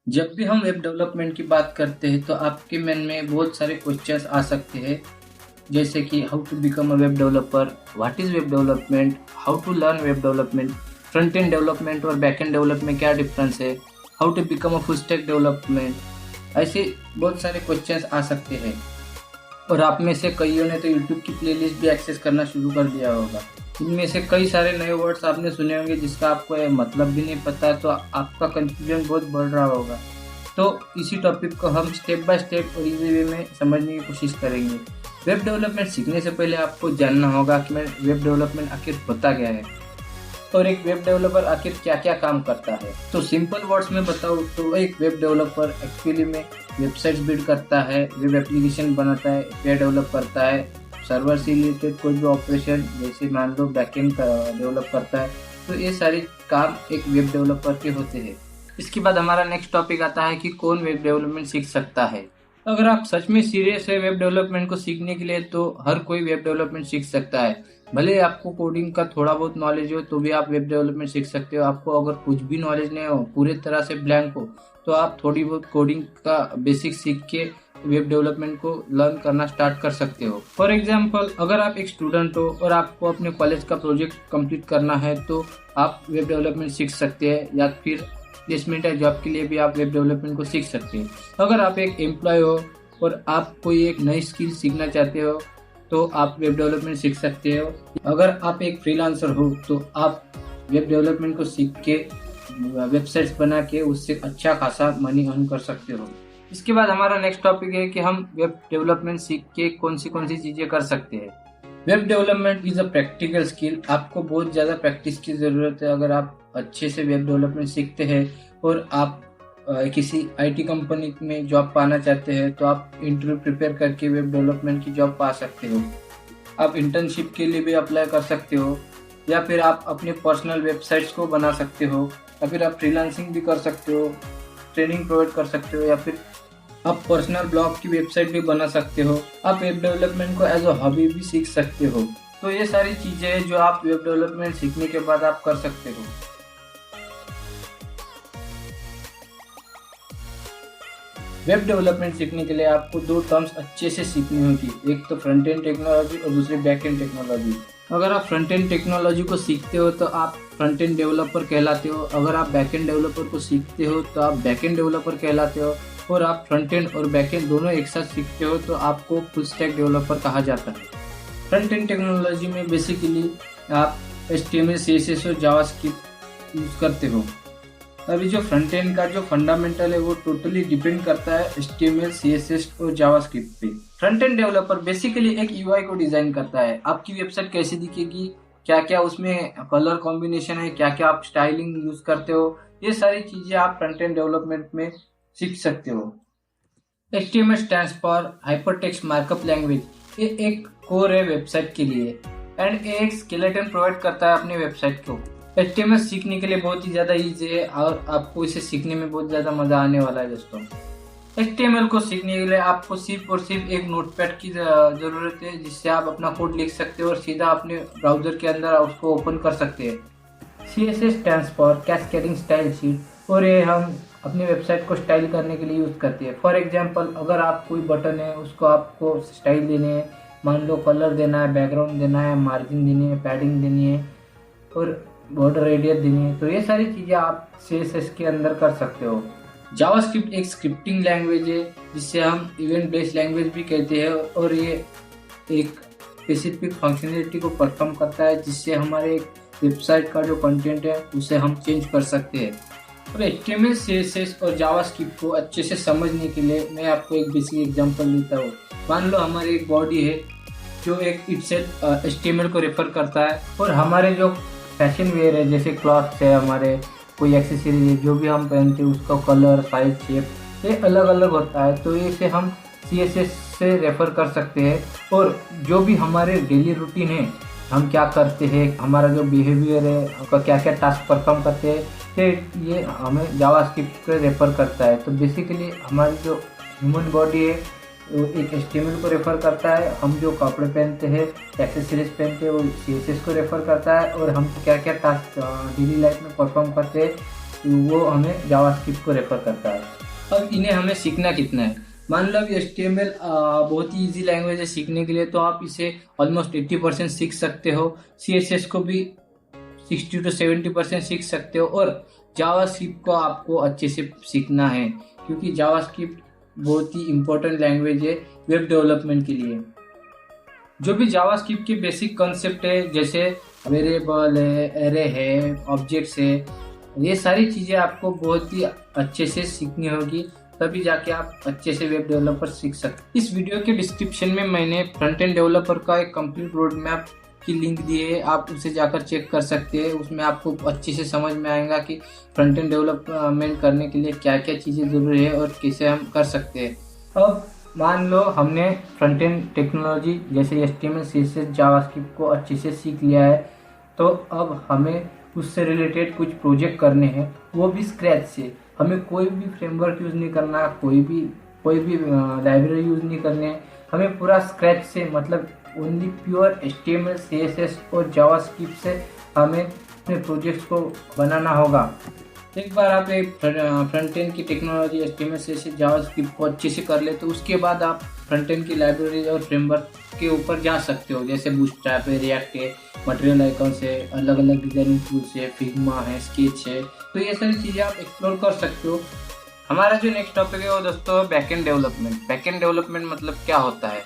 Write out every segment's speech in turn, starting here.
जब भी हम वेब डेवलपमेंट की बात करते हैं तो आपके मन में बहुत सारे क्वेश्चंस आ सकते हैं, जैसे कि how to become a web developer, what is web development, how to learn web development, front end development और बैक एंड डेवलपमेंट में क्या डिफरेंस है, how to become a full stack development. ऐसे बहुत सारे क्वेश्चंस आ सकते हैं और आप में से कईयों ने तो यूट्यूब की प्लेलिस्ट भी एक्सेस करना शुरू कर दिया होगा। इनमें से कई सारे नए वर्ड्स आपने सुने होंगे जिसका आपको मतलब भी नहीं पता, तो आपका कंफ्यूजन बहुत बढ़ रहा होगा। तो इसी टॉपिक को हम स्टेप बाय स्टेप और इजी वे में समझने की कोशिश करेंगे। वेब डेवलपमेंट सीखने से पहले आपको जानना होगा कि वेब डेवलपमेंट आखिर होता क्या है और एक वेब डेवलपर आखिर क्या क्या काम करता है। तो सिंपल वर्ड्स में बताऊँ तो एक वेब डेवलपर एक्चुअली में वेबसाइट्स बिल्ड करता है, वेब एप्लीकेशन बनाता है, एपीआई डेवलप करता है, सर्वर से रिलेटेड कोई भी ऑपरेशन जैसे मान लो बैकएंड डेवलप करता है। तो ये सारे काम एक वेब डेवलपर के होते हैं। इसके बाद हमारा नेक्स्ट टॉपिक आता है कि कौन वेब डेवलपमेंट सीख सकता है। अगर आप सच में सीरियस है वेब डेवलपमेंट को सीखने के लिए तो हर कोई वेब डेवलपमेंट सीख सकता है। भले आपको कोडिंग का थोड़ा बहुत नॉलेज हो तो भी आप वेब डेवलपमेंट सीख सकते हो। आपको अगर कुछ भी नॉलेज नहीं हो, पूरे तरह से ब्लैंक हो, तो आप थोड़ी बहुत कोडिंग का बेसिक सीख के वेब डेवलपमेंट को लर्न करना स्टार्ट कर सकते हो। फॉर एग्जाम्पल, अगर आप एक स्टूडेंट हो और आपको अपने कॉलेज का प्रोजेक्ट कंप्लीट करना है तो आप वेब डेवलपमेंट सीख सकते हैं, या फिर प्लेसमेंट या जॉब के लिए भी आप वेब डेवलपमेंट को सीख सकते हैं। अगर आप एक एम्प्लॉय हो और आप कोई एक नई स्किल सीखना चाहते हो तो आप वेब डेवलपमेंट सीख सकते हो। अगर आप एक फ्रीलांसर हो तो आप वेब डेवलपमेंट को सीख के वेबसाइट्स बना के उससे अच्छा खासा मनी अर्न कर सकते हो। इसके बाद हमारा नेक्स्ट टॉपिक है कि हम वेब डेवलपमेंट सीख के कौन सी चीज़ें कर सकते हैं। Web development is a practical skill. आपको बहुत ज़्यादा प्रैक्टिस की ज़रूरत है। अगर आप अच्छे से वेब डेवलपमेंट सीखते हैं और आप किसी आईटी कंपनी में जॉब पाना चाहते हैं तो आप इंटरव्यू प्रिपेयर करके वेब डेवलपमेंट की जॉब पा सकते हो। आप इंटर्नशिप के लिए भी अप्लाई कर सकते हो, या फिर आप अपने पर्सनल वेबसाइट्स को बना सकते हो, या फिर आप फ्रीलांसिंग भी कर सकते हो, ट्रेनिंग प्रोवाइड कर सकते हो, या फिर आप पर्सनल ब्लॉग की वेबसाइट भी बना सकते हो। आप वेब डेवलपमेंट को एज अ हॉबी भी सीख सकते हो। तो ये सारी चीज़ें हैं जो आप वेब डेवलपमेंट सीखने के बाद आप कर सकते हो। वेब डेवलपमेंट सीखने के लिए आपको दो टर्म्स अच्छे से सीखनी होगी, एक तो फ्रंट एंड टेक्नोलॉजी और दूसरी बैक एंड टेक्नोलॉजी। अगर आप फ्रंट एंड टेक्नोलॉजी को सीखते हो तो आप फ्रंट एंड डेवलपर कहलाते हो। अगर आप बैक एंड डेवलपर को सीखते हो तो आप बैक एंड डेवलपर कहलाते हो। और आप फ्रंट एंड और बैक एंड दोनों एक साथ सीखते हो तो आपको फुल स्टैक डेवलपर कहा जाता है। फ्रंट एंड टेक्नोलॉजी में बेसिकली आप HTML, CSS और जावास्क्रिप्ट यूज़ करते हो। अभी जो फ्रंट एंड का जो फंडामेंटल है वो टोटली डिपेंड करता है HTML, CSS और जावास्क्रिप्ट पे। फ्रंट एंड डेवलपर बेसिकली एक UI को डिजाइन करता है। आपकी वेबसाइट कैसे दिखेगी, क्या क्या उसमें कलर कॉम्बिनेशन है, क्या क्या आप स्टाइलिंग यूज करते हो, ये सारी चीजें आप फ्रंट एंड डेवलपमेंट में सीख सकते हो। HTML stands for hypertext markup language. ये एक कोर है वेबसाइट के लिए एंड ये एक स्केलेटन प्रोवाइड करता है अपने वेबसाइट को। HTML सीखने के लिए बहुत ही ज़्यादा ईजी है और आपको इसे सीखने में बहुत ज़्यादा मज़ा आने वाला है दोस्तों। HTML को सीखने के लिए आपको सिर्फ और सिर्फ एक नोटपैड की ज़रूरत है, जिससे आप अपना कोड लिख सकते हो और सीधा अपने ब्राउज़र के अंदर उसको ओपन कर सकते हैं। CSS stands for cascading style sheet, और ये हम अपनी वेबसाइट को स्टाइल करने के लिए यूज़ करते हैं। फॉर एग्जांपल, अगर आप कोई बटन है उसको आपको स्टाइल देने है, मान लो कलर देना है, बैकग्राउंड देना है, मार्जिन देनी है, पैडिंग देनी है और बॉर्डर रेडियस देनी है, तो ये सारी चीज़ें आप CSS के अंदर कर सकते हो। जावास्क्रिप्ट एक स्क्रिप्टिंग लैंग्वेज है जिससे हम इवेंट बेस्ड लैंग्वेज भी कहते हैं, और ये एक स्पेसिफिक फंक्शनलिटी को परफॉर्म करता है जिससे हमारे वेबसाइट का जो कंटेंट है उसे हम चेंज कर सकते हैं। और HTML, CSS और जावास्क्रिप्ट को अच्छे से समझने के लिए मैं आपको एक बेसिक एग्जांपल देता हूँ। मान लो हमारी एक बॉडी है जो एक इटसेल्फ HTML को रेफर करता है, और हमारे जो फैशन वेयर है जैसे क्लॉथ्स है, हमारे कोई एक्सेसरीज है जो भी हम पहनते हैं उसका कलर, साइज, शेप ये अलग अलग होता है, तो इसे हम CSS से रेफ़र कर सकते हैं। और जो भी हमारे डेली रूटीन है, हम क्या करते हैं, हमारा जो बिहेवियर है, आपका क्या क्या टास्क परफॉर्म करते हैं, तो ये हमें जावास्क्रिप्ट से रेफ़र करता है। तो बेसिकली हमारी जो ह्यूमन बॉडी है एक HTML को रेफ़र करता है, हम जो कपड़े पहनते हैं, एक्सेसरीज पहनते हैं वो CSS को रेफ़र करता है, और हम क्या क्या टास्क डेली लाइफ में परफॉर्म करते हैं तो वो हमें जावास्क्रिप्ट को रेफ़र करता है। अब इन्हें हमें सीखना कितना है। मान लो अभी HTML बहुत ही ईजी लैंग्वेज है सीखने के लिए, तो आप इसे ऑलमोस्ट 80% सीख सकते हो। CSS को भी 60 to 70% सीख सकते हो, और जावास्क्रिप्ट को आपको अच्छे से सीखना है क्योंकि जावास्क्रिप्ट बहुत ही इम्पोर्टेंट लैंग्वेज है वेब डेवलपमेंट के लिए। जो भी जावास्क्रिप्ट के बेसिक कॉन्सेप्ट है, जैसे वेरिएबल है, एरे है, ऑब्जेक्ट्स है, ये सारी चीज़ें आपको बहुत ही अच्छे से सीखनी होगी, तभी जाके आप अच्छे से वेब डेवलपर सीख सकते। इस वीडियो के डिस्क्रिप्शन में मैंने फ्रंट एंड डेवलपर का एक कंप्लीट रोड मैप की लिंक दी है, आप उसे जाकर चेक कर सकते हैं। उसमें आपको अच्छे से समझ में आएगा कि फ्रंट एंड डेवलपमेंट करने के लिए क्या क्या चीज़ें ज़रूरी है और कैसे हम कर सकते हैं। अब मान लो हमने फ्रंट एंड टेक्नोलॉजी जैसे HTML, CSS, जावास्क्रिप्ट को अच्छे से सीख लिया है, तो अब हमें उससे रिलेटेड कुछ प्रोजेक्ट करने हैं, वो भी स्क्रैच से। हमें कोई भी फ्रेमवर्क यूज़ नहीं करना, कोई भी लाइब्रेरी यूज़ नहीं करनी है, हमें पूरा स्क्रैच से, मतलब ओनली प्योर HTML, CSS और जावास्क्रिप्ट से हमें अपने प्रोजेक्ट्स को बनाना होगा। एक बार आप एक फ्रंट एंड की टेक्नोलॉजी HTML, CSS, जावास्क्रिप्ट को अच्छे से कर ले, तो उसके बाद आप फ्रंट एंड की लाइब्रेरी और फ्रेमवर्क के ऊपर जा सकते हो, जैसे बूटस्ट्रैप है, रिएक्ट है, मटेरियल आइकॉन्स है, अलग अलग डिजाइनिंग टूल्स है, फिग्मा है, स्केच है, तो ये सारी चीज़ें आप एक्सप्लोर कर सकते हो। हमारा जो नेक्स्ट टॉपिक है वो दोस्तों बैकएंड डेवलपमेंट। बैकएंड डेवलपमेंट मतलब क्या होता है?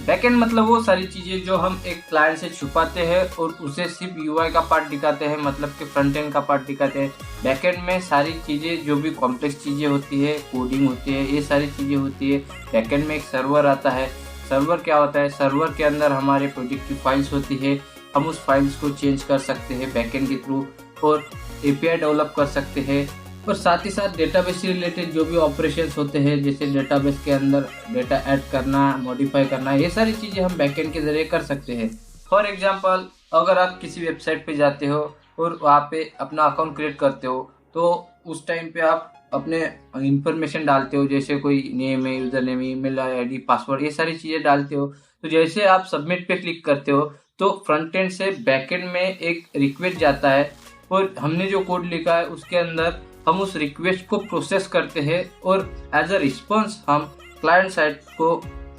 बैकएंड मतलब वो सारी चीज़ें जो हम एक क्लाइंट से छुपाते हैं और उसे सिर्फ UI का पार्ट दिखाते हैं, मतलब कि फ्रंट एंड का पार्ट दिखाते हैं। बैकएंड में सारी चीज़ें जो भी कॉम्प्लेक्स चीज़ें होती है, कोडिंग होती है, ये सारी चीज़ें होती है। बैकएंड में एक सर्वर आता है। सर्वर क्या होता है? सर्वर के अंदर हमारे प्रोजेक्ट की फाइल्स होती है, हम उस फाइल्स को चेंज कर सकते हैं बैकएंड के थ्रू, और API डेवलप कर सकते हैं, और साथ ही साथ डेटाबेस से रिलेटेड जो भी ऑपरेशंस होते हैं, जैसे डेटाबेस के अंदर डेटा ऐड करना, मॉडिफाई करना, ये सारी चीज़ें हम बैकएंड के ज़रिए कर सकते हैं। फॉर एग्जांपल, अगर आप किसी वेबसाइट पे जाते हो और वहाँ पे अपना अकाउंट क्रिएट करते हो, तो उस टाइम पे आप अपने इंफॉर्मेशन डालते हो, जैसे कोई नेम है, user name, email ID, password, ये सारी चीज़ें डालते हो। तो जैसे आप सबमिट पे क्लिक करते हो, तो फ्रंट एंड से बैकएंड में एक रिक्वेस्ट जाता है, और हमने जो कोड लिखा है उसके अंदर हम उस रिक्वेस्ट को प्रोसेस करते हैं, और एज अ रिस्पॉन्स हम क्लाइंट साइड को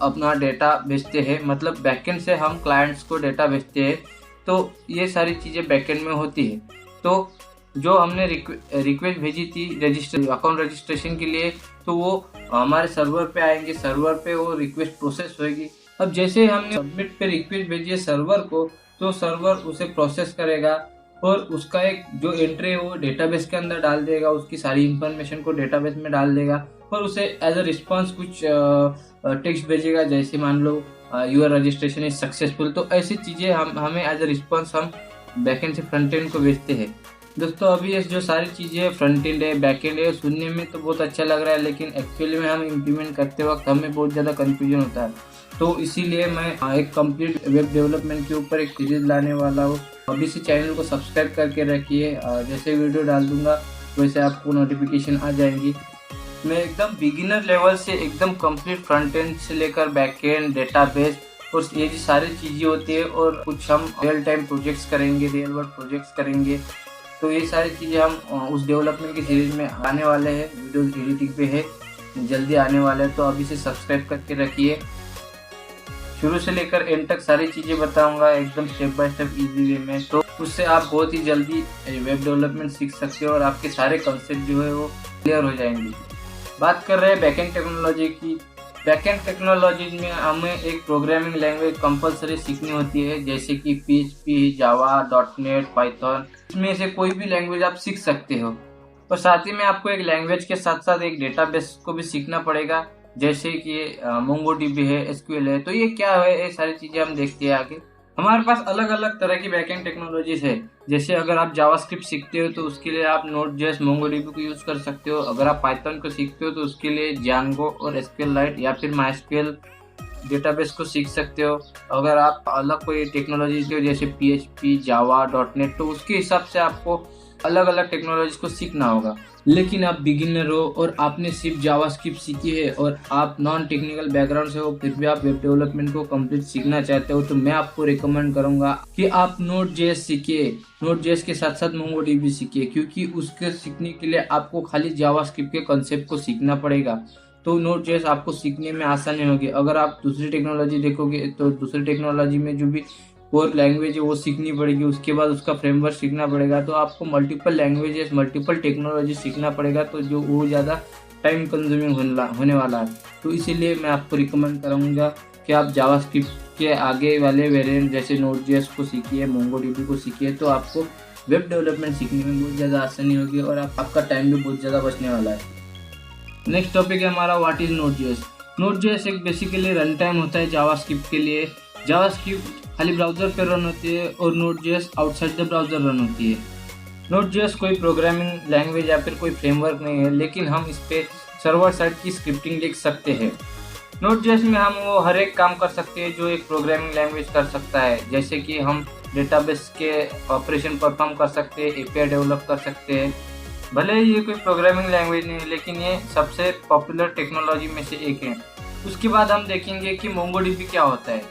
अपना डेटा भेजते हैं, मतलब बैकएंड से हम क्लाइंट्स को डेटा भेजते हैं। तो ये सारी चीज़ें बैकएंड में होती है। तो जो हमने रिक्वेस्ट भेजी थी अकाउंट रजिस्ट्रेशन के लिए, तो वो हमारे सर्वर पे आएंगे, सर्वर पे वो रिक्वेस्ट प्रोसेस होगी। अब जैसे हमने सबमिट पे रिक्वेस्ट भेजी है सर्वर को, तो सर्वर उसे प्रोसेस करेगा और उसका एक जो एंट्री है वो डेटाबेस के अंदर डाल देगा, उसकी सारी इंफॉर्मेशन को डेटाबेस में डाल देगा, और उसे एज अ रिस्पॉन्स कुछ टेक्स्ट भेजेगा, जैसे मान लो योर रजिस्ट्रेशन इज सक्सेसफुल। तो ऐसी चीज़ें हमें एज अ रिस्पॉन्स हम बैकएंड से फ्रंट एंड को भेजते हैं। दोस्तों अभी ये जो सारी चीज़ें फ्रंट एंड है, बैकएंड है, सुनने में तो बहुत अच्छा लग रहा है, लेकिन एक्चुअली में हम इम्प्लीमेंट करते वक्त हमें बहुत ज़्यादा कन्फ्यूजन होता है। तो इसीलिए मैं एक कंप्लीट वेब डेवलपमेंट के ऊपर एक सीरीज लाने वाला हूँ। अभी से चैनल को सब्सक्राइब करके रखिए, जैसे वीडियो डाल दूंगा वैसे आपको नोटिफिकेशन आ जाएंगी। मैं एकदम बिगिनर लेवल से एकदम कंप्लीट फ्रंट एंड से लेकर बैक एंड, डेटाबेस और ये जो सारी चीज़ें होती है, और कुछ हम रियल टाइम प्रोजेक्ट्स करेंगे, रियल वर्ल्ड प्रोजेक्ट्स करेंगे। तो ये सारी चीज़ें हम उस डेवलपमेंट की सीरीज में आने वाले हैं। वीडियो एडिटिंग पे है, जल्दी आने वाले हैं, तो अभी से सब्सक्राइब करके रखिए। शुरू से लेकर एंड तक सारी चीज़ें बताऊंगा एकदम step by step easy way में, तो उससे आप बहुत ही जल्दी वेब डेवलपमेंट सीख सकते हो और आपके सारे कंसेप्ट जो है वो क्लियर हो जाएंगे। बात कर रहे हैं बैकएंड टेक्नोलॉजी की। बैकएंड टेक्नोलॉजी में हमें एक प्रोग्रामिंग लैंग्वेज कंपलसरी सीखनी होती है, जैसे कि PHP, जावा, .NET, पाइथन। इसमें से कोई भी लैंग्वेज आप सीख सकते हो, और साथ ही में आपको एक लैंग्वेज के साथ साथ एक डेटाबेस को भी सीखना पड़ेगा, जैसे कि MongoDB है, SQL है। तो ये क्या है, ये सारी चीज़ें हम देखते हैं आगे। हमारे पास अलग अलग तरह की बैकएंड टेक्नोलॉजीज है, जैसे अगर आप जावास्क्रिप्ट सीखते हो तो उसके लिए आप Node.js, MongoDB को यूज़ कर सकते हो। अगर आप पाइथन को सीखते हो तो उसके लिए Django और SQLite या फिर MySQL डेटाबेस को सीख सकते हो। अगर आप अलग कोई टेक्नोलॉजी हो जैसे PHP, जावा, .NET, तो उसके हिसाब से आपको अलग अलग टेक्नोलॉजीज को सीखना होगा। लेकिन आप बिगिनर हो और आपने सिर्फ जावास्क्रिप्ट सीखी है और आप नॉन टेक्निकल बैकग्राउंड से हो, फिर भी आप वेब डेवलपमेंट को कंप्लीट सीखना चाहते हो, तो मैं आपको रिकमेंड करूंगा कि आप Node.js सीखिए। Node.js के साथ साथ MongoDB सीखिए, क्योंकि उसके सीखने के लिए आपको खाली जावास्क्रिप्ट के कॉन्सेप्ट को सीखना पड़ेगा। तो Node.js आपको सीखने में आसानी होगी। अगर आप दूसरी टेक्नोलॉजी देखोगे तो दूसरी टेक्नोलॉजी में जो भी कोर लैंग्वेज है वो सीखनी पड़ेगी, उसके बाद उसका फ्रेमवर्क सीखना पड़ेगा। तो आपको मल्टीपल लैंग्वेजेस, मल्टीपल टेक्नोलॉजी सीखना पड़ेगा, तो जो वो ज़्यादा टाइम कंज्यूमिंग होने वाला है। तो इसीलिए मैं आपको रिकमेंड करूँगा कि आप जावास्क्रिप्ट के आगे वाले वेरिएंट जैसे Node.js को सीखिए, MongoDB को सीखिए, तो आपको वेब डेवलपमेंट सीखने में बहुत ज़्यादा आसानी होगी और आपका टाइम भी बहुत ज़्यादा बचने वाला है। नेक्स्ट टॉपिक है हमारा व्हाट इज़ Node.js। Node.js एक बेसिकली रन टाइम होता है जावास्क्रिप्ट के लिए। जावास्क्रिप्ट खाली ब्राउज़र पर रन होती है और Node.js outside the browser run होती है। Node.js कोई प्रोग्रामिंग लैंग्वेज या फिर कोई फ्रेमवर्क नहीं है, लेकिन हम इस पर सर्वर साइड की स्क्रिप्टिंग लिख सकते हैं। Node.js में हम वो हर एक काम कर सकते हैं जो एक प्रोग्रामिंग लैंग्वेज कर सकता है, जैसे कि हम डेटाबेस के ऑपरेशन परफॉर्म कर सकते हैं, API डेवलप कर सकते हैं। भले ही ये कोई प्रोग्रामिंग लैंग्वेज नहीं है, लेकिन ये सबसे पॉपुलर टेक्नोलॉजी में से एक है। उसके बाद हम देखेंगे कि MongoDB क्या होता है।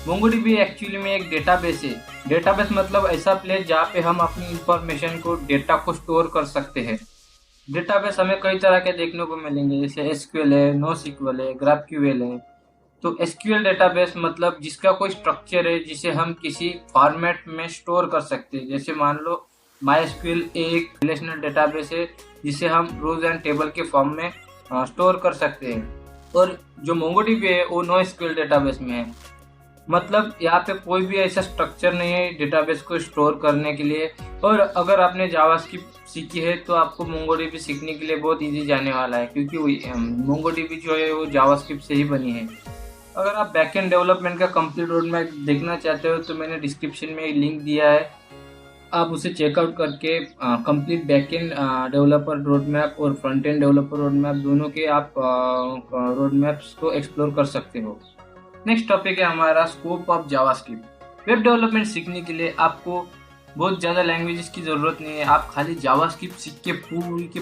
MongoDB एक्चुअली में एक डेटाबेस है। डेटाबेस मतलब ऐसा प्लेस जहाँ पे हम अपनी इंफॉर्मेशन को, डेटा को स्टोर कर सकते हैं। डेटाबेस हमें कई तरह के देखने को मिलेंगे, जैसे SQL है, NoSQL है, GraphQL है। तो SQL डेटाबेस मतलब जिसका कोई स्ट्रक्चर है जिसे हम किसी फॉर्मेट में स्टोर कर सकते हैं। जैसे मान लो MySQL एक रिलेशनल डेटाबेस है जिसे हम रोज एंड टेबल के फॉर्म में स्टोर कर सकते हैं। और जो MongoDB है वो NoSQL डेटाबेस में है। मतलब यहाँ पे कोई भी ऐसा स्ट्रक्चर नहीं है डेटाबेस को स्टोर करने के लिए। और अगर आपने जावास्क्रिप्ट सीखी है तो आपको MongoDB सीखने के लिए बहुत इजी जाने वाला है, क्योंकि MongoDB जो है वो जावास्क्रिप्ट से ही बनी है। अगर आप बैकएंड डेवलपमेंट का कंप्लीट रोड मैप देखना चाहते हो तो मैंने डिस्क्रिप्शन में एक लिंक दिया है, आप उसे चेकआउट करके complete backend developer road map और front end developer road map दोनों के आप रोड मैप्स को एक्सप्लोर कर सकते हो। नेक्स्ट टॉपिक है हमारा scope of JavaScript. Web development सीखने के लिए आपको बहुत ज़्यादा लैंग्वेजेस की ज़रूरत नहीं है। आप खाली जावास्क्रिप्ट सीख के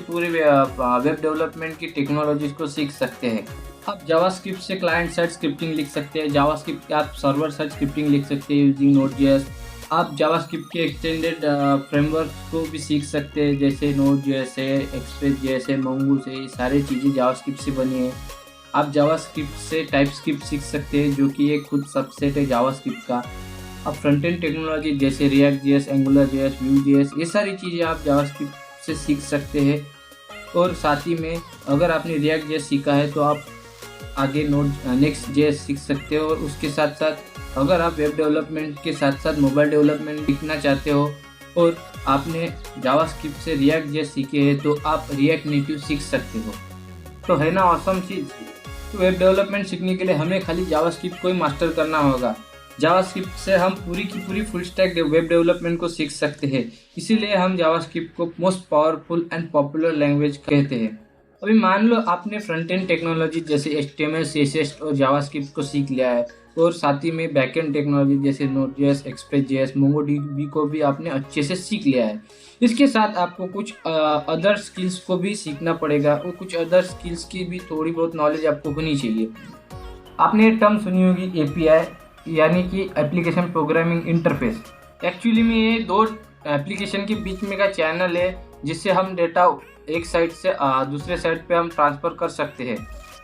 पूरे वेब डेवलपमेंट की टेक्नोलॉजीज को सीख सकते हैं। आप जावास्क्रिप्ट से क्लाइंट साइड स्क्रिप्टिंग लिख सकते हैं, जावास्क्रिप्ट आप सर्वर साइड स्क्रिप्टिंग लिख सकते हैं यूजिंग Node.js। आप जावास्क्रिप्ट के एक्सटेंडेड फ्रेमवर्क को भी सीख सकते हैं, जैसे Node.js है, Express.js है, Mongoose है। ये सारी चीज़ें जावास्क्रिप्ट से बनी है। आप जावास्क्रिप्ट से टाइपस्क्रिप्ट सीख सकते हैं, जो कि एक खुद सबसेट है जावास्क्रिप्ट का। आप फ्रंट एंड टेक्नोलॉजी जैसे React.js, Angular.js, Vue.js, ये सारी चीज़ें आप जावास्क्रिप्ट से सीख सकते हैं। और साथ ही में अगर आपने React.js सीखा है तो आप आगे Next.js सीख सकते हो। और उसके साथ साथ अगर आप वेब डेवलपमेंट के साथ साथ मोबाइल डेवलपमेंट सीखना चाहते हो और आपने जावास्क्रिप्ट से React.js सीखे है तो आप React नेटिव सीख सकते हो। तो है ना ऑसम चीज़। तो वेब डेवलपमेंट सीखने के लिए हमें खाली जावास्क्रिप्ट को ही मास्टर करना होगा। जावास्क्रिप्ट से हम पूरी की पूरी फुल स्टैक वेब डेवलपमेंट को सीख सकते हैं। इसीलिए हम जावास्क्रिप्ट को most powerful and popular language कहते हैं। अभी मान लो आपने फ्रंट एंड टेक्नोलॉजी जैसे HTML, CSS और जावास्क्रिप्ट को सीख लिया है और साथ ही में बैकएंड टेक्नोलॉजी जैसे Node.js, Express.js, MongoDB को भी आपने अच्छे से सीख लिया है। इसके साथ आपको कुछ अदर स्किल्स को भी सीखना पड़ेगा और कुछ अदर स्किल्स की भी थोड़ी बहुत नॉलेज आपको होनी चाहिए। आपने ये टर्म सुनी होगी API, यानी कि एप्लीकेशन प्रोग्रामिंग इंटरफेस। एक्चुअली में ये दो एप्लीकेशन के बीच में का चैनल है जिससे हम डेटा एक साइड से दूसरे साइड पे हम ट्रांसफ़र कर सकते हैं।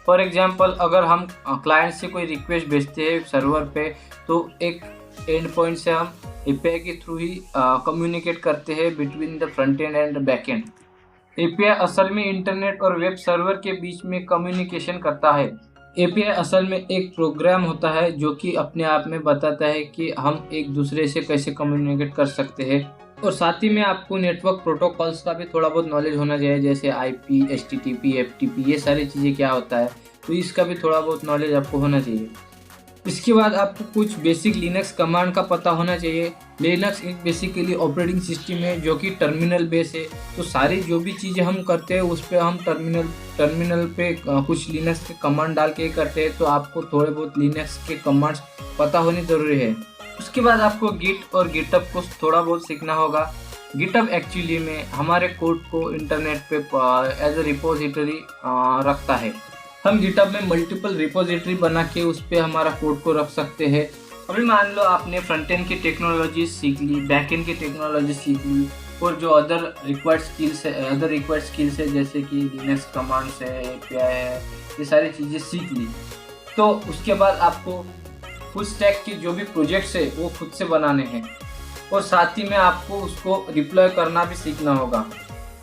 फॉर एग्जांपल अगर हम क्लाइंट से कोई रिक्वेस्ट भेजते हैं सर्वर पे, तो एक एंड पॉइंट से हम API के थ्रू ही कम्युनिकेट करते हैं between the front end and back and. API असल में इंटरनेट और वेब सर्वर के बीच में कम्युनिकेशन करता है। API असल में एक प्रोग्राम होता है जो कि अपने आप में बताता है कि हम एक दूसरे से कैसे कम्युनिकेट कर सकते हैं। और साथ ही में आपको नेटवर्क प्रोटोकॉल्स का भी थोड़ा बहुत नॉलेज होना चाहिए, जैसे IP, HTTP, FTP, ये सारी चीज़ें क्या होता है, तो इसका भी थोड़ा बहुत नॉलेज आपको होना चाहिए। इसके बाद आपको कुछ बेसिक लिनक्स कमांड का पता होना चाहिए। लिनक्स एक बेसिकली ऑपरेटिंग सिस्टम है जो कि टर्मिनल बेस है। तो सारी जो भी चीज़ें हम करते हैं उस पर हम टर्मिनल पे कुछ लिनक्स के कमांड डाल के करते हैं। तो आपको थोड़े बहुत लिनक्स के कमांड्स पता होने ज़रूरी है। उसके बाद आपको गिट और गिटहब को थोड़ा बहुत सीखना होगा। गिटहब एक्चुअली में हमारे कोड को इंटरनेट पे एज अ रिपोजिटरी रखता है। हम गिटहब में मल्टीपल रिपोजिटरी बना के उस पर हमारा कोड को रख सकते हैं। अभी मान लो आपने फ्रंट एंड की टेक्नोलॉजी सीख ली, बैक एंड की टेक्नोलॉजी सीख ली और जो अदर रिक्वायर्ड स्किल्स है जैसे कि लिनक्स कमांड्स है, एपीआई है, ये सारी चीज़ें सीख ली। तो उसके बाद आपको फुल स्टैक की जो भी प्रोजेक्ट्स है वो खुद से बनाने हैं और साथ ही में आपको उसको डिप्लॉय करना भी सीखना होगा।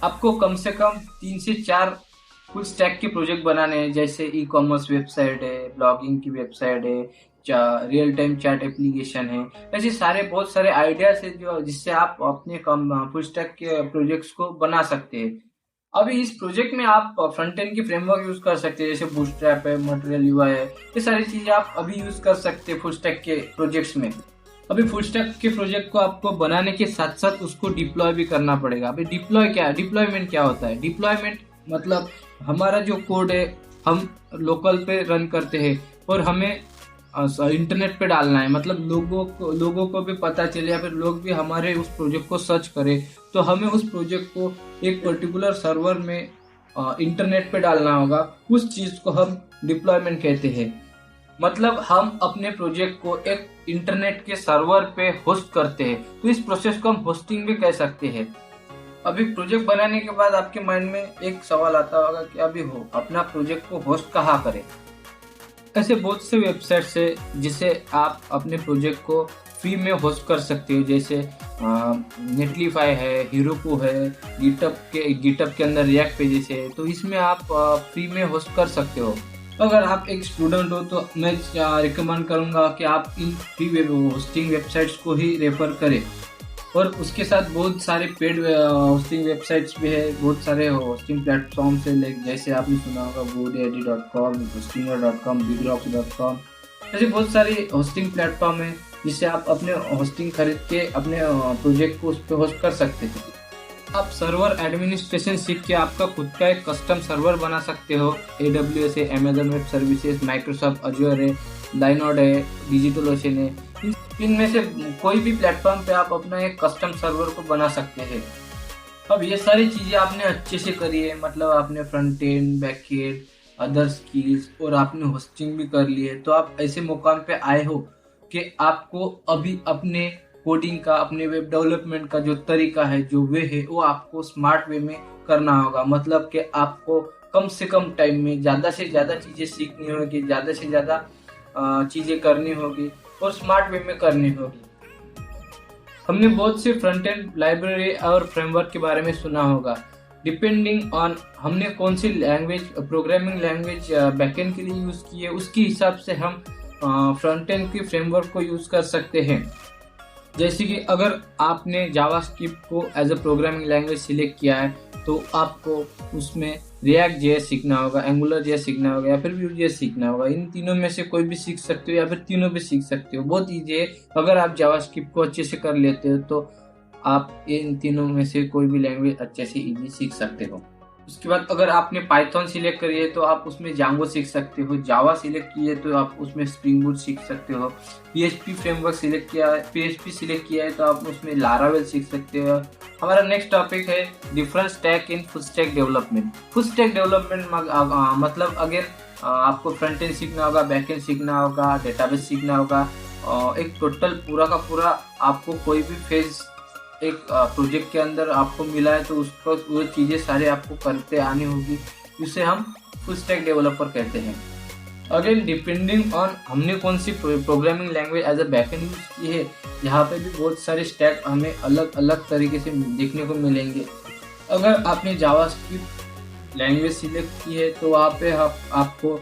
आपको कम से कम 3 से 4 फुल स्टैक के प्रोजेक्ट बनाने हैं, जैसे ई कॉमर्स वेबसाइट है, ब्लॉगिंग की वेबसाइट है, रियल टाइम चैट एप्लीकेशन है। ऐसे सारे बहुत सारे आइडियाज है जो जिससे आप अपने फुल स्टैक के प्रोजेक्ट्स को बना सकते हैं। अभी इस प्रोजेक्ट में आप फ्रंट एंड की फ्रेमवर्क यूज कर सकते हैं, जैसे बूटस्ट्रैप है, मटेरियल यूआई है, ये सारी चीजें आप अभी यूज कर सकते हैं फुल स्टैक के प्रोजेक्ट्स में। अभी फुल स्टैक के प्रोजेक्ट को आपको बनाने के साथ साथ उसको डिप्लॉय भी करना पड़ेगा। अभी डिप्लॉयमेंट क्या होता है? डिप्लॉयमेंट मतलब हमारा जो कोड है हम लोकल पे रन करते हैं और हमें इंटरनेट पे डालना है, मतलब लोगों को भी पता चले या फिर लोग भी हमारे उस प्रोजेक्ट को सर्च करें, तो हमें उस प्रोजेक्ट को एक पर्टिकुलर सर्वर में इंटरनेट पे डालना होगा। उस चीज को हम डिप्लॉयमेंट कहते हैं। मतलब हम अपने प्रोजेक्ट को एक इंटरनेट के सर्वर पे होस्ट करते हैं, तो इस प्रोसेस को हम होस्टिंग भी कह सकते हैं। अभी प्रोजेक्ट बनाने के बाद आपके माइंड में एक सवाल आता होगा कि अभी अपना प्रोजेक्ट को होस्ट कहाँ करें। ऐसे बहुत से वेबसाइट्स है जिसे आप अपने प्रोजेक्ट को फ्री में होस्ट कर सकते हो, जैसे नेटलीफाई है, हेरोकू है, गिटहब के अंदर रिएक्ट पेजेस है, तो इसमें आप फ्री में होस्ट कर सकते हो। अगर आप एक स्टूडेंट हो तो मैं रिकमेंड करूंगा कि आप इन फ्री होस्टिंग वेबसाइट्स को ही रेफर करें। और उसके साथ बहुत सारे पेड होस्टिंग वेबसाइट्स भी है, बहुत सारे होस्टिंग प्लेटफॉर्म्स है, जैसे आपने सुना होगा GoDaddy.com, Hostinger.com, BigRocks.com, ऐसे बहुत सारे होस्टिंग प्लेटफॉर्म है जिससे आप अपने होस्टिंग खरीद के अपने प्रोजेक्ट को उस पर होस्ट कर सकते हैं। आप सर्वर एडमिनिस्ट्रेशन सीख के आपका खुद का एक कस्टम सर्वर बना सकते हो। AWS है, Amazon web services, Microsoft Azure है, लाइनोड है, डिजिटलओशन है, इनमें से कोई भी प्लेटफॉर्म पे आप अपना एक कस्टम सर्वर को बना सकते हैं। अब ये सारी चीजें आपने अच्छे से करी है, मतलब आपने front end, back and, other skills और आपने होस्टिंग भी कर ली है, तो आप ऐसे मुकाम पे आए हो कि आपको अभी अपने कोडिंग का, अपने वेब डेवलपमेंट का जो तरीका है, जो वे है, वो आपको स्मार्ट वे में करना होगा। मतलब कि आपको कम से कम टाइम में ज्यादा से ज्यादा चीजें सीखनी होगी, ज्यादा से ज्यादा चीजें करनी होगी और स्मार्ट वे में करनी होगी। हमने बहुत से फ्रंट एंड लाइब्रेरी और फ्रेमवर्क के बारे में सुना होगा। डिपेंडिंग ऑन हमने कौन सी लैंग्वेज, प्रोग्रामिंग लैंग्वेज बैकएंड के लिए यूज की है, उसके हिसाब से हम फ्रंट एंड की फ्रेमवर्क को यूज कर सकते हैं। जैसे कि अगर आपने जावास्क्रिप्ट को as a programming language select किया है तो आपको उसमें रिएक्ट जेएस सीखना होगा, एंगुलर जेएस सीखना होगा या फिर व्यूजेएस सीखना होगा। इन तीनों में से कोई भी सीख सकते हो या फिर तीनों भी सीख सकते हो, बहुत ईजी है। अगर आप जावास्क्रिप्ट को अच्छे से कर लेते हो तो आप इन तीनों में से कोई भी लैंग्वेज अच्छे से ईजी सीख सकते हो। उसके बाद अगर आपने पाइथन सिलेक्ट करी है तो आप उसमें जांगो सीख सकते हो, जावा सिलेक्ट की है तो आप उसमें स्प्रिंग बूट सीख सकते हो, पीएचपी फ्रेमवर्क सिलेक्ट किया है, पीएचपी सिलेक्ट किया है तो आप उसमें लारावेल सीख सकते हो। हमारा नेक्स्ट टॉपिक है different stack in full stack development. Full stack development मतलब अगेन आपको फ्रंट एंड सीखना होगा, बैक एंड सीखना होगा, डेटाबेस सीखना होगा, एक टोटल पूरा का पूरा आपको कोई भी फेज एक प्रोजेक्ट के अंदर आपको मिला है तो उसको वो चीज़ें सारे आपको करते आनी होगी, जिसे हम फुल स्टैक डेवलपर कहते हैं। अगेन डिपेंडिंग ऑन हमने कौन सी programming language as a backend use की है, यहाँ पे भी बहुत सारे स्टैक हमें अलग अलग तरीके से देखने को मिलेंगे। अगर आपने जावास्क्रिप्ट लैंग्वेज सिलेक्ट की है तो वहाँ पे आपको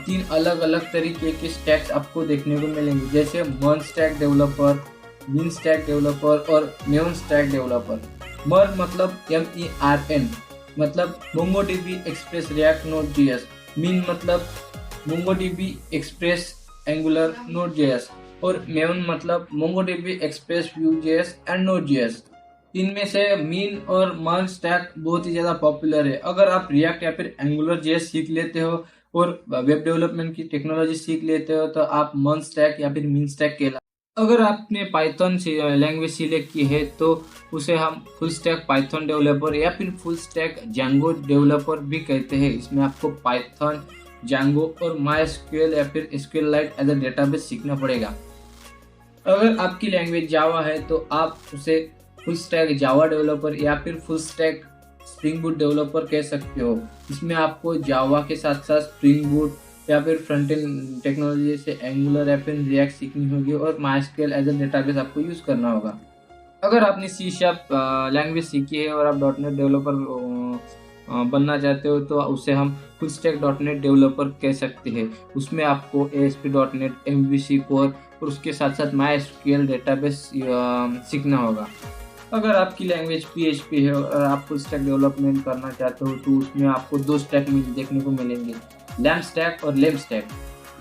3 अलग अलग तरीके के स्टैक्स आपको देखने को मिलेंगे, जैसे मर्ज स्टैक डेवलपर, मिन स्टैक डेवलपर और मेवन स्टैक डेवलपर। मर्ज मतलब MERN मतलब MongoDB express react node JS, मिन मतलब MongoDB express angular node JS और मेवन मतलब MongoDB express Vue JS and node JS. इनमें से मिन और मर्ज स्टैक बहुत ही ज्यादा पॉपुलर है। अगर आप रिएक्ट या फिर एंगुलर जेएस सीख लेते हो और वेब डेवलपमेंट की टेक्नोलॉजी सीख लेते हो तो आप मर्ज स्टैक या फिर मिन स्टैक अगर आपने पाइथन लैंग्वेज सिलेक्ट की है तो उसे हम फुल स्टैक पाइथन डेवलपर या फिर फुल स्टैक जैंगो डेवलपर भी कहते हैं। इसमें आपको पाइथन, जैंगो और माइस्क्यूएल या फिर एसक्यूएलाइट एज अ डेटाबेस सीखना पड़ेगा। अगर आपकी लैंग्वेज जावा है तो आप उसे फुल स्टैक जावा डेवलपर या फिर full stack spring boot developer कह सकते हो। इसमें आपको जावा के साथ साथ स्प्रिंग बूट या फिर फ्रंट एंड टेक्नोलॉजी जैसे एंगुलर या फिर रिएक्ट सीखनी होगी और माइस्क्यूएल एज अ डेटाबेस आपको यूज़ करना होगा। अगर आपने सी शार्प लैंग्वेज सीखी है और आप डॉट नेट डेवलपर बनना चाहते हो तो उसे हम full stack dot net developer कह सकते हैं। उसमें आपको ASP dot net, MVC core और उसके साथ साथ MySQL डेटाबेस सीखना होगा। अगर आपकी लैंग्वेज PHP है और आप फुल स्टैक डेवलपमेंट करना चाहते हो तो उसमें आपको 2 स्टैक देखने को मिलेंगे, लैम्प स्टैक और लेम स्टैक।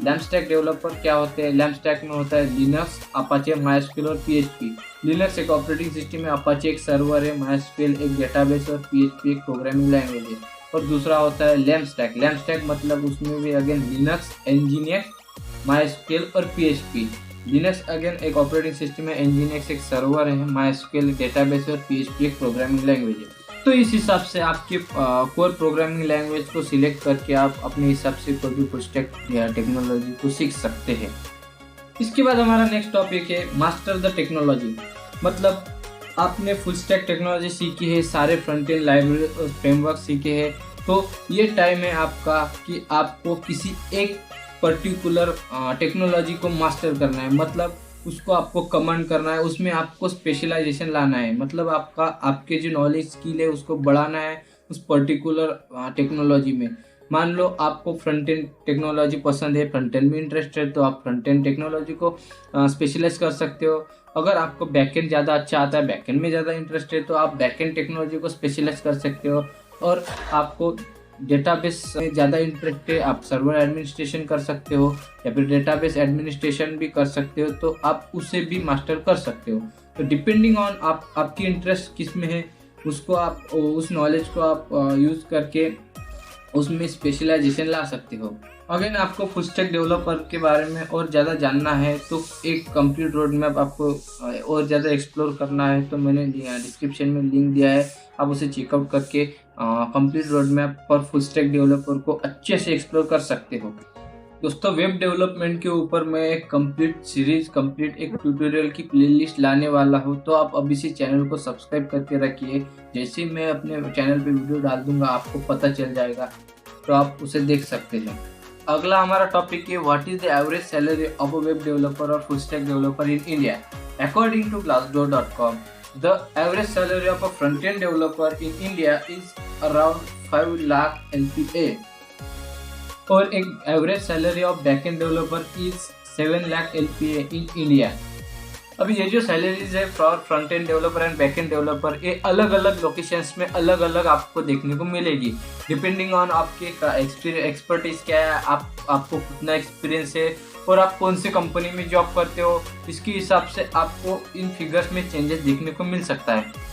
लैम्प स्टैक डेवलपर क्या होते हैं? लैम्प स्टैक में होता है लिनक्स, अपाचे, MySQL और PHP। लिनक्स एक ऑपरेटिंग सिस्टम है, अपाचे एक सर्वर है, MySQL एक डेटाबेस और PHP एक प्रोग्रामिंग लैंग्वेज है। और दूसरा होता है लैम्प स्टैक। लैम्प स्टैक मतलब उसमें भी अगेन लिनक्स, Nginx, MySQL और PHP। लिनक्स अगेन एक ऑपरेटिंग सिस्टम है, Nginx एक सर्वर है, MySQL डेटाबेस और PHP एक प्रोग्रामिंग लैंग्वेज है। तो इस हिसाब से आपके कोर प्रोग्रामिंग लैंग्वेज को सिलेक्ट करके आप अपने हिसाब से कोई भी फुल स्टैक या टेक्नोलॉजी को सीख सकते हैं। इसके बाद हमारा नेक्स्ट टॉपिक है मास्टर द टेक्नोलॉजी। मतलब आपने फुल स्टैक टेक्नोलॉजी सीखी है, सारे फ्रंट एंड लाइब्रेरी और फ्रेमवर्क सीखे हैं, तो ये टाइम है आपका कि आपको किसी एक पर्टिकुलर टेक्नोलॉजी को मास्टर करना है। मतलब उसको आपको कमांड करना है, उसमें आपको स्पेशलाइजेशन लाना है। मतलब आपके जो नॉलेज स्किल है उसको बढ़ाना है उस पर्टिकुलर टेक्नोलॉजी में। मान लो आपको फ्रंट एंड टेक्नोलॉजी पसंद है, फ्रंट एंड में इंटरेस्ट है, तो आप फ्रंट एंड टेक्नोलॉजी को स्पेशलाइज कर सकते हो। अगर आपको बैक एंड ज़्यादा अच्छा आता है, बैक एंड में ज़्यादा इंटरेस्ट है, तो आप बैक एंड टेक्नोलॉजी को स्पेशलाइज कर सकते हो। और आपको डेटाबेस में ज़्यादा इंटरेस्ट है, आप सर्वर एडमिनिस्ट्रेशन कर सकते हो या फिर डेटाबेस एडमिनिस्ट्रेशन भी कर सकते हो, तो आप उसे भी मास्टर कर सकते हो। तो डिपेंडिंग ऑन आपकी इंटरेस्ट किस में है, उसको आप उस नॉलेज को आप यूज़ करके उसमें स्पेशलाइजेशन ला सकते हो। अगर आपको फुल स्टैक डेवलपर के बारे में और ज़्यादा जानना है तो एक कंप्लीट रोड मैप आपको और ज़्यादा एक्सप्लोर करना है तो मैंने डिस्क्रिप्शन में लिंक दिया है, आप उसे चेकआउट करके कंप्लीट रोड मैप पर फुल स्टैक डेवलपर को अच्छे से एक्सप्लोर कर सकते हो। दोस्तों, वेब डेवलपमेंट के ऊपर मैं एक कंप्लीट एक ट्यूटोरियल की प्लेलिस्ट लाने वाला हूँ, तो आप अभी से चैनल को सब्सक्राइब करके रखिए। जैसे ही मैं अपने चैनल पे वीडियो डाल दूंगा आपको पता चल जाएगा, तो आप उसे देख सकते हैं। अगला हमारा टॉपिक है what is the average salary of a web developer और full stack developer in India. According to glassdoor.com, the average salary of a front-end developer in India is around 5 lakh LPA और एक average salary of backend developer is 7 lakh LPA in India. अभी ये जो salaries है for front end developer and backend developer, ये अलग अलग locations में अलग अलग आपको देखने को मिलेगी, डिपेंडिंग ऑन आपके एक्सपर्टीज क्या है, आपको कितना एक्सपीरियंस है और आप कौन से कंपनी में जॉब करते हो। इसके हिसाब से आपको इन फिगर्स में चेंजेस देखने को मिल सकता है।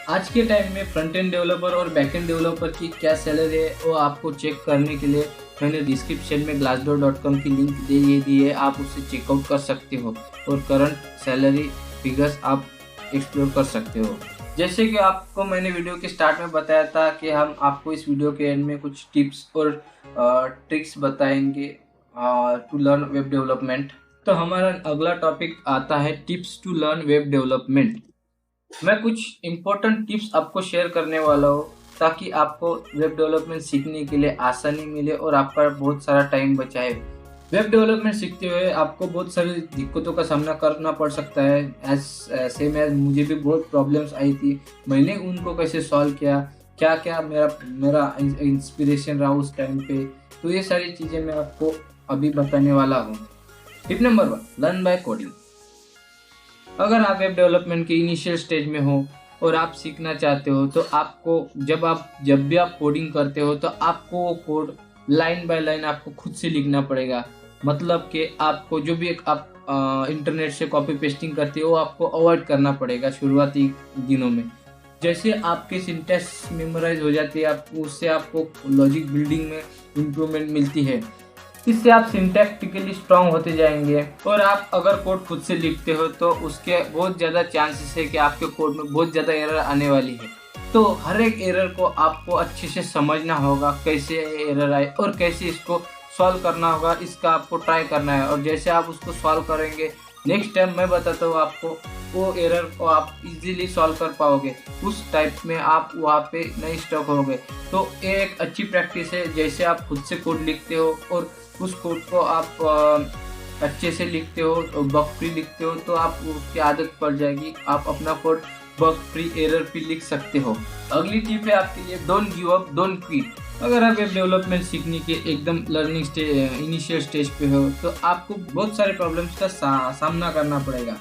आज के टाइम में फ्रंट एंड डेवलपर और बैकएंड डेवलपर की क्या सैलरी है वो आपको चेक करने के लिए मैंने डिस्क्रिप्शन में glassdoor.com की लिंक दे दी है, आप उसे चेकआउट कर सकते हो और करंट सैलरी फिगर्स आप एक्सप्लोर कर सकते हो। जैसे कि आपको मैंने वीडियो के स्टार्ट में बताया था कि हम आपको इस वीडियो के एंड में कुछ टिप्स और ट्रिक्स बताएंगे टू लर्न वेब डेवलपमेंट। तो हमारा अगला टॉपिक आता है tips to learn web development. मैं कुछ इम्पोर्टेंट टिप्स आपको शेयर करने वाला हूँ ताकि आपको वेब डेवलपमेंट सीखने के लिए आसानी मिले और आपका बहुत सारा टाइम बचाए। वेब डेवलपमेंट सीखते हुए आपको बहुत सारी दिक्कतों का सामना करना पड़ सकता है, सेम एज मुझे भी बहुत प्रॉब्लम्स आई थी। मैंने उनको कैसे सॉल्व किया, क्या क्या मेरा इंस्पिरेशन रहा उस टाइम पे, तो ये सारी चीज़ें मैं आपको अभी बताने वाला हूँ। Tip number 1, learn by coding. अगर आप वेब डेवलपमेंट के इनिशियल स्टेज में हो और आप सीखना चाहते हो तो आपको जब भी आप कोडिंग करते हो तो आपको वो कोड लाइन बाय लाइन आपको खुद से लिखना पड़ेगा। मतलब कि आपको जो भी आप इंटरनेट से कॉपी पेस्टिंग करते हो वो आपको अवॉइड करना पड़ेगा शुरुआती दिनों में। जैसे आपकी सिंटैक्स मेमोराइज हो जाती है उससे आपको लॉजिक बिल्डिंग में इम्प्रूवमेंट मिलती है। इससे आप सिंटैक्टिकली स्ट्रांग होते जाएंगे। और आप अगर कोड खुद से लिखते हो तो उसके बहुत ज़्यादा चांसेस है कि आपके कोड में बहुत ज़्यादा एरर आने वाली है। तो हर एक एरर को आपको अच्छे से समझना होगा, कैसे एरर आए और कैसे इसको सॉल्व करना होगा, इसका आपको ट्राई करना है। और जैसे आप उसको सॉल्व करेंगे, नेक्स्ट टाइम मैं बताता हूँ आपको, वो एरर को आप इजीली सॉल्व कर पाओगे। उस टाइप में आप वहाँ पे नहीं स्टक होगे। तो ये एक अच्छी प्रैक्टिस है। जैसे आप खुद से कोड लिखते हो और उस कोड को आप अच्छे से लिखते हो, तो बग फ्री लिखते हो, तो आप उसकी आदत पड़ जाएगी। आप अपना code bug free error free लिख सकते हो। अगली टिप है आपके लिए, don't give up, don't quit. अगर आप वेब डेवलपमेंट सीखने के एकदम लर्निंग स्टेज, इनिशियल स्टेज पे हो, तो आपको बहुत सारे प्रॉब्लम्स का सामना करना पड़ेगा।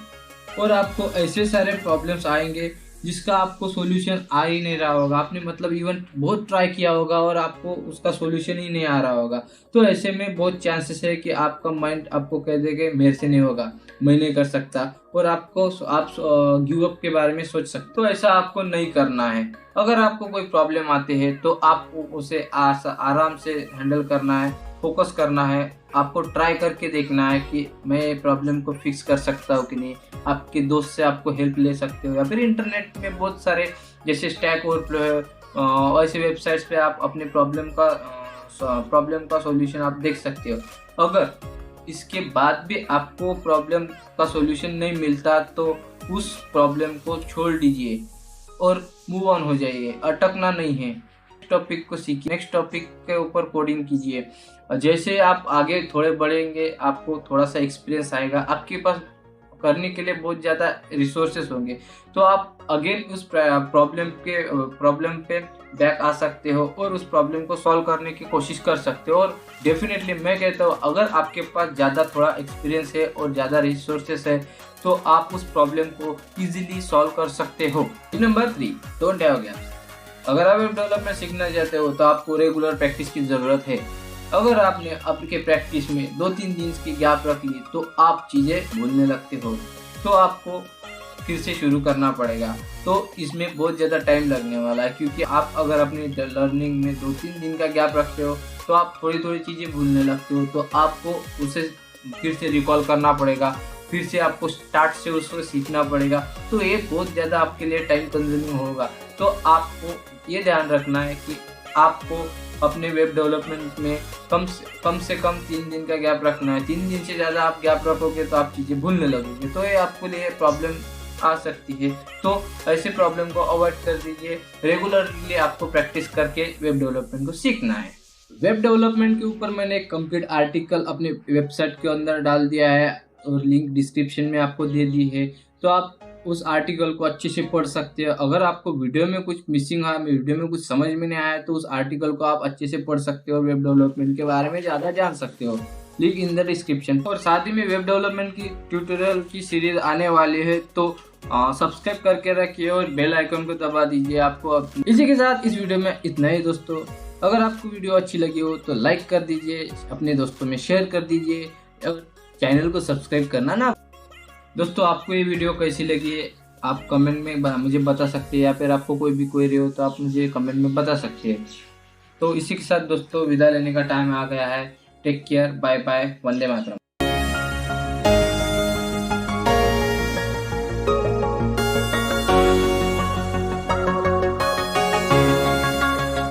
और आपको ऐसे सारे प्रॉब्लम्स आएंगे जिसका आपको सॉल्यूशन आ ही नहीं रहा होगा। आपने मतलब इवन बहुत ट्राई किया होगा और आपको उसका सॉल्यूशन ही नहीं आ रहा होगा। तो ऐसे में बहुत चांसेस है कि आपका माइंड आपको कह देगा मेरे से नहीं होगा, मैं नहीं कर सकता, और आप गिव अप के बारे में सोच सकते। तो ऐसा आपको नहीं करना है। अगर आपको कोई प्रॉब्लम आते हैं तो आपको उसे आराम से हैंडल करना है, फोकस करना है। आपको ट्राई करके देखना है कि मैं प्रॉब्लम को फिक्स कर सकता हूँ कि नहीं। आपके दोस्त से आपको हेल्प ले सकते हो, या फिर इंटरनेट में बहुत सारे जैसे स्टैक ओवरफ्लो है, ऐसे वेबसाइट्स पे आप अपने प्रॉब्लम का सॉल्यूशन आप देख सकते हो। अगर इसके बाद भी आपको प्रॉब्लम का सॉल्यूशन नहीं मिलता तो उस प्रॉब्लम को छोड़ दीजिए और मूव ऑन हो जाइए। अटकना नहीं है, टॉपिक को सीखिए, नेक्स्ट टॉपिक के ऊपर कोडिंग कीजिए। जैसे आप आगे थोड़े बढ़ेंगे, आपको थोड़ा सा एक्सपीरियंस आएगा, आपके पास करने के लिए बहुत ज़्यादा रिसोर्सेस होंगे, तो आप अगेन उस प्रॉब्लम पे बैक आ सकते हो और उस प्रॉब्लम को सॉल्व करने की कोशिश कर सकते हो। और डेफिनेटली मैं कहता हूँ, अगर आपके पास ज़्यादा थोड़ा एक्सपीरियंस है और ज़्यादा रिसोर्सेस है तो आप उस प्रॉब्लम को इजीली सॉल्व कर सकते हो। Number 3, don't have gaps. अगर आप वेब डेवलपमेंट सीखना चाहते हो तो आपको रेगुलर प्रैक्टिस की ज़रूरत है। अगर आपने आपके प्रैक्टिस में 2-3 दिन की गैप रख ली तो आप चीज़ें भूलने लगते हो, तो आपको फिर से शुरू करना पड़ेगा। तो इसमें बहुत ज़्यादा टाइम लगने वाला है, क्योंकि आप अगर अपनी लर्निंग में 2-3 दिन का गैप रखते हो तो आप थोड़ी थोड़ी चीज़ें भूलने लगते हो। तो आपको उसे फिर से रिकॉल करना पड़ेगा, फिर से आपको स्टार्ट से उसको सीखना पड़ेगा। तो ये बहुत ज़्यादा आपके लिए टाइम कंज्यूमिंग होगा। तो आपको ये ध्यान रखना है कि आपको अपने वेब डेवलपमेंट में कम से कम 3 दिन का गैप रखना है। 3 दिन से ज़्यादा आप गैप रखोगे तो आप चीज़ें भूलने लगोगे, तो ये आपके लिए प्रॉब्लम आ सकती है। तो ऐसे प्रॉब्लम को अवॉइड कर दीजिए। रेगुलरली आपको प्रैक्टिस करके वेब डेवलपमेंट को सीखना है। वेब डेवलपमेंट के ऊपर मैंने एक कंप्लीट आर्टिकल अपने वेबसाइट के अंदर डाल दिया है और लिंक डिस्क्रिप्शन में आपको दे दी है, तो आप उस आर्टिकल को अच्छे से पढ़ सकते हो। अगर आपको वीडियो में कुछ मिसिंग आया, वीडियो में कुछ समझ में नहीं आया, तो उस आर्टिकल को आप अच्छे से पढ़ सकते हो, वेब डेवलपमेंट के बारे में ज़्यादा जान सकते हो। Link in the description. और साथ ही में वेब डेवलपमेंट की ट्यूटोरियल की सीरीज आने वाली है, तो सब्सक्राइब करके रखिए और बेल आइकन को दबा दीजिए। आपको इसी के साथ इस वीडियो में इतना ही दोस्तों। अगर आपको वीडियो अच्छी लगी हो तो लाइक कर दीजिए, अपने दोस्तों में शेयर कर दीजिए और चैनल को सब्सक्राइब करना ना। दोस्तों, आपको ये वीडियो कैसी लगी है आप कमेंट में मुझे बता सकते हैं, या फिर आपको कोई भी क्वेरी हो तो आप मुझे कमेंट में बता सकते हैं। तो इसी के साथ दोस्तों विदा लेने का टाइम आ गया है। Take care, bye bye, Vande Mataram.